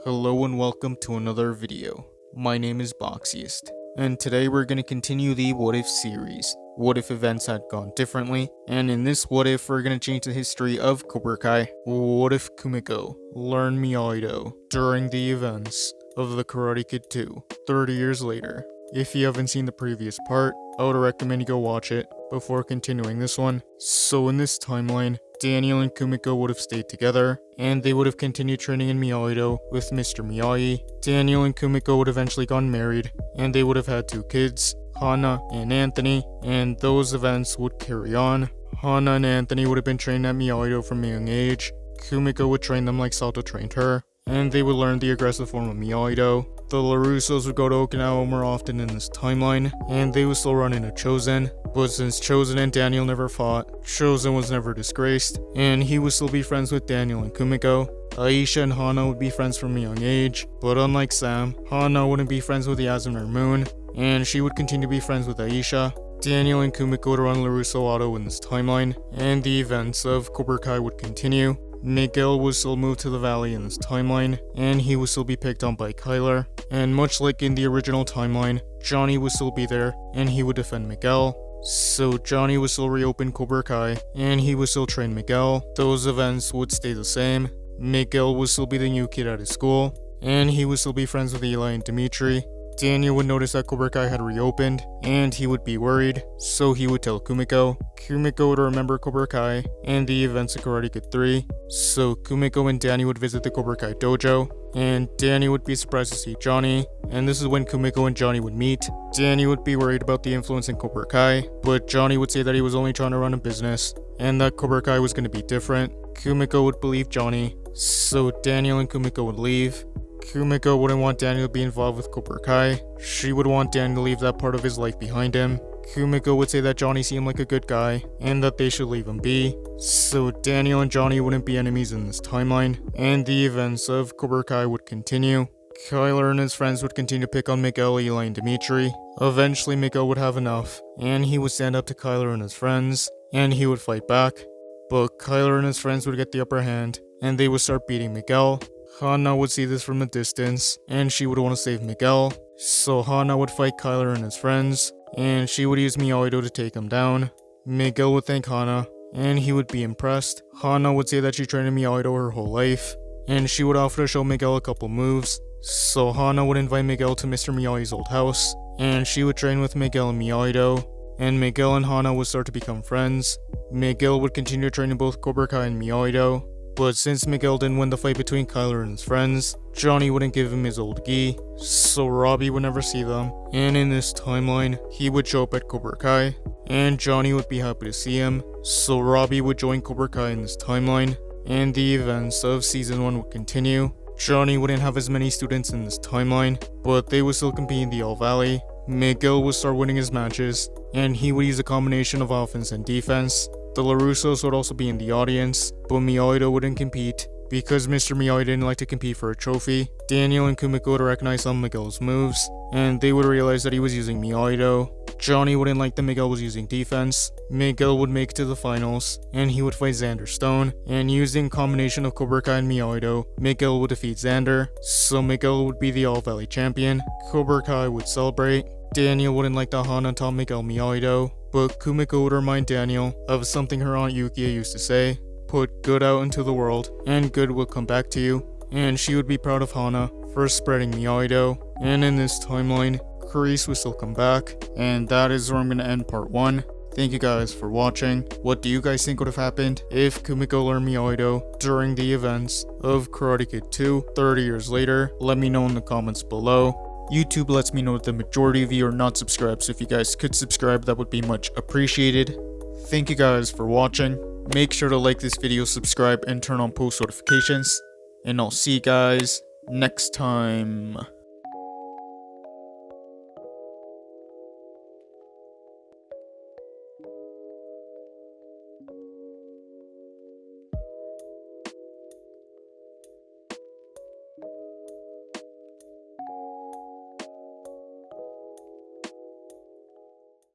Hello and welcome to another video. My name is Boxiest, and today we're going to continue the What If series. What if events had gone differently? And in this What If, we're going to change the history of Cobra Kai. What if Kumiko learned Miyagi-Do during the events of the Karate Kid 2, 30 years later? If you haven't seen the previous part, I would recommend you go watch it before continuing this one. So in this timeline, Daniel and Kumiko would have stayed together, and they would have continued training in Miyagi-Do with Mr. Miyagi. Daniel and Kumiko would eventually gotten married, and they would have had 2 kids, Hana and Anthony, and those events would carry on. Hana and Anthony would have been trained at Miyagi-Do from a young age. Kumiko would train them like Sato trained her, and they would learn the aggressive form of Miyagi-Do. The LaRussos would go to Okinawa more often in this timeline, and they would still run into Chosen, but since Chosen and Daniel never fought, Chosen was never disgraced, and he would still be friends with Daniel and Kumiko. Aisha and Hana would be friends from a young age, but unlike Sam, Hana wouldn't be friends with Yasmin or Moon, and she would continue to be friends with Aisha. Daniel and Kumiko would run LaRusso Auto in this timeline, and the events of Cobra Kai would continue. Miguel would still move to the valley in this timeline, and he would still be picked on by Kyler. And much like in the original timeline, Johnny would still be there, and he would defend Miguel. So Johnny would still reopen Cobra Kai, and he would still train Miguel. Those events would stay the same. Miguel would still be the new kid at his school, and he would still be friends with Eli and Dimitri. Daniel would notice that Cobra Kai had reopened, and he would be worried, so he would tell Kumiko. Kumiko would remember Cobra Kai and the events of Karate Kid 3, so Kumiko and Danny would visit the Cobra Kai dojo, and Danny would be surprised to see Johnny, and this is when Kumiko and Johnny would meet. Danny would be worried about the influence in Cobra Kai, but Johnny would say that he was only trying to run a business, and that Cobra Kai was going to be different. Kumiko would believe Johnny, so Daniel and Kumiko would leave. Kumiko wouldn't want Daniel to be involved with Cobra Kai. She would want Daniel to leave that part of his life behind him. Kumiko would say that Johnny seemed like a good guy, and that they should leave him be. So Daniel and Johnny wouldn't be enemies in this timeline, and the events of Cobra Kai would continue. Kyler and his friends would continue to pick on Miguel, Eli, and Dimitri. Eventually Miguel would have enough, and he would stand up to Kyler and his friends, and he would fight back. But Kyler and his friends would get the upper hand, and they would start beating Miguel. Hana would see this from a distance, and she would want to save Miguel. So Hana would fight Kyler and his friends, and she would use Miyagi-Do to take him down. Miguel would thank Hana, and he would be impressed. Hana would say that she trained in Miyagi-Do her whole life, and she would offer to show Miguel a couple moves. So Hana would invite Miguel to Mr. Miyagi's old house, and she would train with Miguel in Miyagi-Do, and Miguel and Hana would start to become friends. Miguel would continue training both Cobra Kai and Miyagi-Do. But since Miguel didn't win the fight between Kyler and his friends, Johnny wouldn't give him his old gi, so Robbie would never see them, and in this timeline, he would show up at Cobra Kai, and Johnny would be happy to see him, so Robbie would join Cobra Kai in this timeline, and the events of Season 1 would continue. Johnny wouldn't have as many students in this timeline, but they would still compete in the All Valley. Miguel would start winning his matches, and he would use a combination of offense and defense. The LaRussos would also be in the audience, but Miyagi-Do wouldn't compete, because Mr. Miyagi didn't like to compete for a trophy. Daniel and Kumiko would recognize some of Miguel's moves, and they would realize that he was using Miyagi-Do. Johnny wouldn't like that Miguel was using defense. Miguel would make it to the finals, and he would fight Xander Stone, and using a combination of Cobra Kai and Miyagi-Do, Miguel would defeat Xander, so Miguel would be the All Valley champion. Cobra Kai would celebrate. Daniel wouldn't like that Hana taught Miguel Miyagi-Do, but Kumiko would remind Daniel of something her aunt Yukia used to say: put good out into the world, and good will come back to you. And she would be proud of Hana for spreading Miyagi-Do. And in this timeline, Kreese would still come back, and that is where I'm going to end part 1. Thank you guys for watching. What do you guys think would have happened if Kumiko learned Miyagi-Do during the events of Karate Kid 2 30 years later? Let me know in the comments below. YouTube lets me know that the majority of you are not subscribed, so if you guys could subscribe, that would be much appreciated. Thank you guys for watching. Make sure to like this video, subscribe, and turn on post notifications. And I'll see you guys next time.